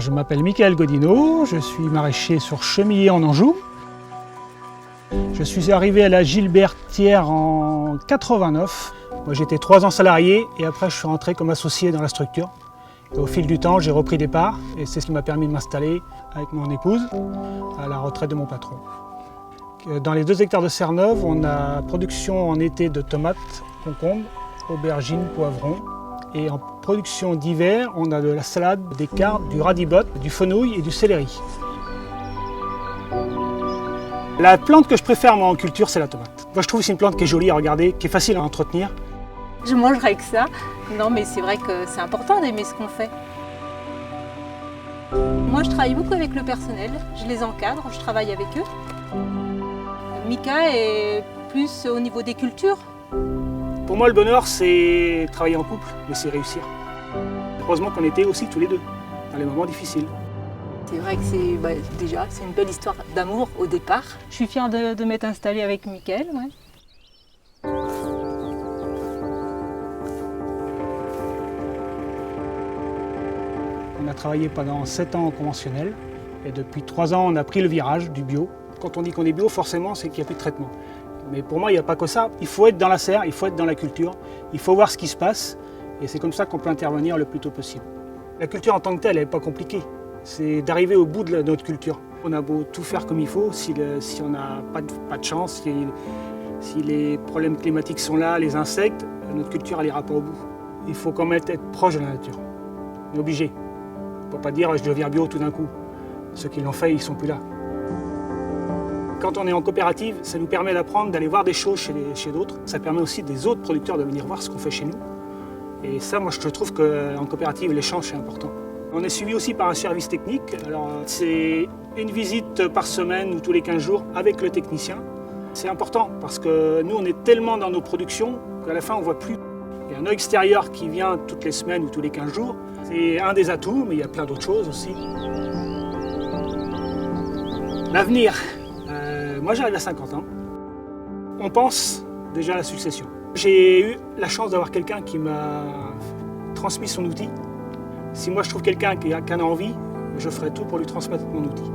Je m'appelle Michael Godino, je suis maraîcher sur Chemillé en Anjou. Je suis arrivé à la Gilbertière en 89. Moi, j'étais 3 ans salarié et après je suis rentré comme associé dans la structure. Et au fil du temps, j'ai repris des parts et c'est ce qui m'a permis de m'installer avec mon épouse à la retraite de mon patron. Dans les 2 hectares de serre neuve, on a production en été de tomates, concombres, aubergines, poivrons. Et en production d'hiver, on a de la salade, des carpes, du radibot, du fenouil et du céleri. La plante que je préfère moi en culture, c'est la tomate. Moi je trouve que c'est une plante qui est jolie à regarder, qui est facile à entretenir. Je mangerai avec ça. Non mais c'est vrai que c'est important d'aimer ce qu'on fait. Moi je travaille beaucoup avec le personnel, je les encadre, je travaille avec eux. Mika est plus au niveau des cultures. Pour moi le bonheur c'est travailler en couple, mais c'est réussir. Heureusement qu'on était aussi tous les deux, dans les moments difficiles. C'est vrai que c'est une belle histoire d'amour au départ. Je suis fière de m'être installée avec Michael. Ouais. On a travaillé pendant 7 ans en conventionnel et depuis 3 ans on a pris le virage du bio. Quand on dit qu'on est bio, forcément c'est qu'il n'y a plus de traitement. Mais pour moi il n'y a pas que ça, il faut être dans la serre, il faut être dans la culture, il faut voir ce qui se passe et c'est comme ça qu'on peut intervenir le plus tôt possible. La culture en tant que telle, elle n'est pas compliquée. C'est d'arriver au bout de notre culture. On a beau tout faire comme il faut, si on n'a pas de chance, si les problèmes climatiques sont là, les insectes, notre culture n'ira pas au bout. Il faut quand même être proche de la nature. On est obligé. On ne peut pas dire je deviens bio tout d'un coup. Ceux qui l'ont fait, ils ne sont plus là. Quand on est en coopérative, ça nous permet d'apprendre, d'aller voir des choses chez d'autres. Ça permet aussi des autres producteurs de venir voir ce qu'on fait chez nous. Et ça, moi, je trouve qu'en coopérative, l'échange, c'est important. On est suivi aussi par un service technique. Alors, c'est une visite par semaine ou tous les 15 jours avec le technicien. C'est important parce que nous, on est tellement dans nos productions qu'à la fin, on ne voit plus. Il y a un œil extérieur qui vient toutes les semaines ou tous les 15 jours. C'est un des atouts, mais il y a plein d'autres choses aussi. L'avenir. Moi, j'arrive à 50 ans. On pense déjà à la succession. J'ai eu la chance d'avoir quelqu'un qui m'a transmis son outil. Si moi je trouve quelqu'un qui en a envie, je ferai tout pour lui transmettre mon outil.